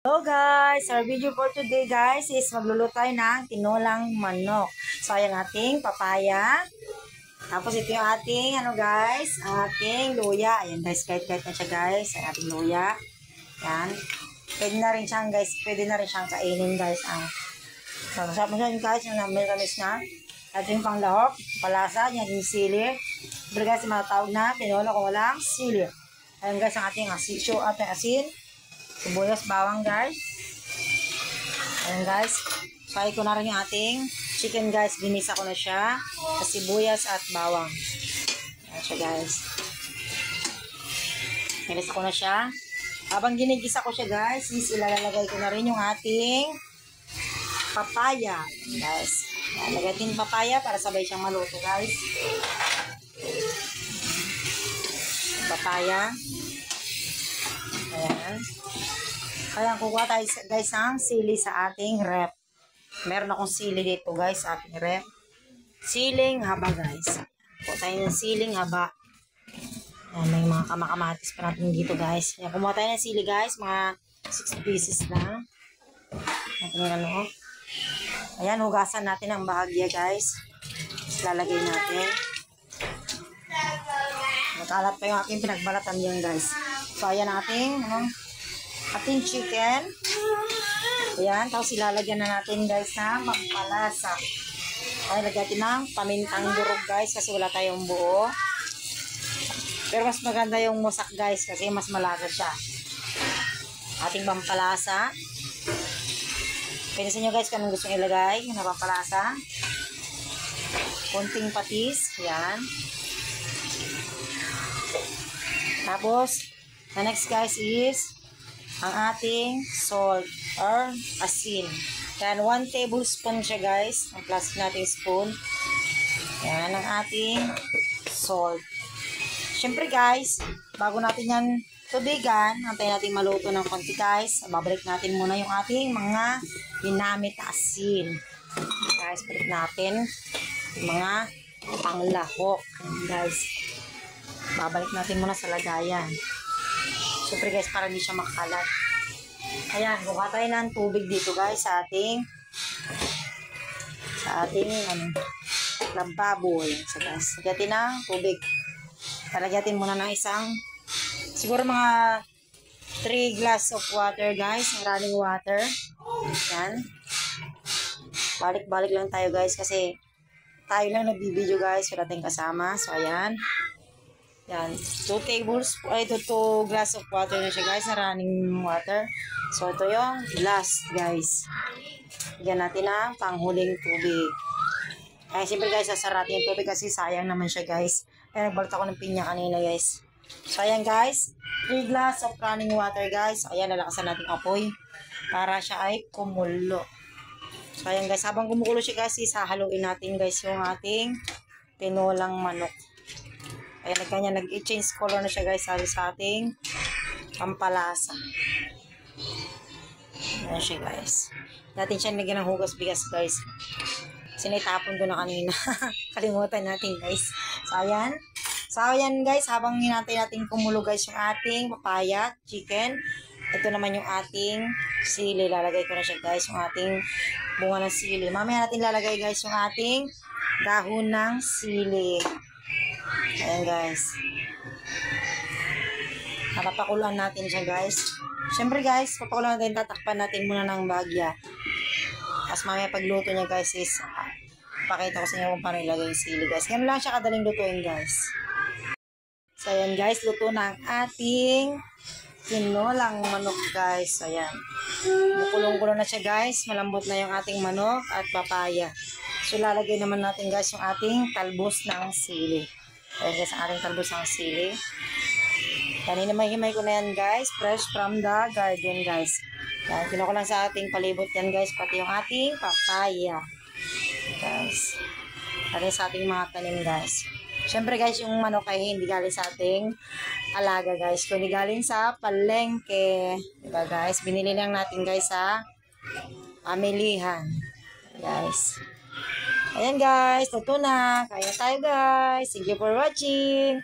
Hello guys! Our video for today guys is magluluto tayo ng tinolang manok. So ayan ating papaya. Tapos ito yung ating guys, ating luya. Ayan guys, kahit-kahit na siya guys. Ayan ating luya. Ayan. Pwede na rin siyang guys, pwede na rin siyang kainin guys. So masarap mo siya guys, yung Americanis na. At yung panglahok, palasa, yan yung sili. Pero guys, yung mga tawag na tinola kung walang sili. Ayan guys, ang ating asin. Sibuyas, bawang guys. Ayan guys. Fry ko na rin yung ating chicken guys. Ginisa ko na siya. Sa sibuyas at bawang. Ayan siya guys. Ginisa ko na siya. Habang ginigisa ko siya guys, is ilalagay ko na rin yung ating papaya. Guys. Lagay natin papaya para sabay siyang maluto guys. Papaya. Ayan. Kaya kukuha tayo guys ng sili sa ating rep. Meron akong sili dito guys sa ating rep. Siling haba guys. Kukuha tayo ng siling haba. Ayan, may mga kamakamatis pa natin dito guys. Ayan, kumuha tayo ng sili guys. Mga 6 pieces lang. Ayan, hugasan natin ang bahagya guys. Lalagay natin. Nakalat pa yung aking pinagbalatan yan guys. So ayan ating ating chicken. Ayan, tapos ilalagyan na natin guys ng pampalasa. Ay, lagyan natin ng pamintang durog guys kasi wala tayong buo. Pero mas maganda yung musak guys kasi mas malasa siya. Ating pampalasa. Pinisin nyo guys kung anong gusto nyo ilagay na pampalasa. Konting patis. Ayan. Tapos, the next guys is ang ating salt or asin. Yan, 1 tablespoon siya guys. Ang plastic nating spoon. Yan, ang ating salt. Siyempre guys, bago natin yan tubigan, antayin natin maluto ng konti guys. Babalik natin muna yung ating mga ginamit na asin. Guys, balik natin yung mga panglahok. Guys, babalik natin muna sa lagayan. Siyempre guys, para hindi siya makalat. Ayan, kuha tayo ng tubig dito guys sa ating lababo. So guys, lagyan ng tubig. Talagyan muna ng siguro mga 3 glass of water guys, running water. Ayan. Balik-balik lang tayo guys kasi tayo lang nagbibideo guys, wala tayong kasama. So ayan. Yan, 2 glass of water na siya guys, na running water. So ito yung last guys. Bigyan natin ng panghuling tubig. Ay siyempre guys, sasaratin yung tubig kasi sayang naman siya guys. Kaya nagbalot ako ng pinya kanina guys. So ayan guys, 3 glass of running water guys. Ayan, lalakasan natin apoy para siya ay kumulo. So ayan guys, habang kumukulo siya guys, hahaluin natin guys yung ating tinolang manok. Ayan, nag-change color na siya guys sa ating pampalasa. Ayan siya guys. Natin siya nagyan ng hugas bigas guys. Sinitapon ko na kanina. Kalimutan natin guys. So ayan guys, habang hinantay natin kumulo guys yung ating papaya, chicken. Ito naman yung ating sili. Lalagay ko na siya guys, yung ating bunga ng sili. Mamaya natin lalagay guys yung ating dahon ng sili. Ayan guys. Napapakuluan natin siya guys. Siyempre guys, papakuluan natin, tatakpan natin muna ng bagya. Tapos mamaya pagluto niya guys is pakita ko sa inyo kung paano ilagay yung sili guys. Ganun lang siya kadaling lutuin guys. So ayan guys, luto na ang ating tinolang manok guys. Ayan. Mukulong-kulong na siya guys. Malambot na yung ating manok at papaya. So lalagay naman natin guys yung ating talbos ng sili. Ayan guys, ang ating talbos ng sili. Kanina may ko na yan guys. Fresh from the garden guys. Yan, kinuha ko lang sa ating palibot yan guys. Pati yung ating papaya. Guys. Pati sa ating mga tanim guys. Siyempre guys, yung manok ay hindi galing sa ating alaga guys. Kundi galing sa palengke. Diba guys? Binili lang natin guys sa pamilihan. Guys. Ayan guys, luto na. Kaya tayo guys. Thank you for watching.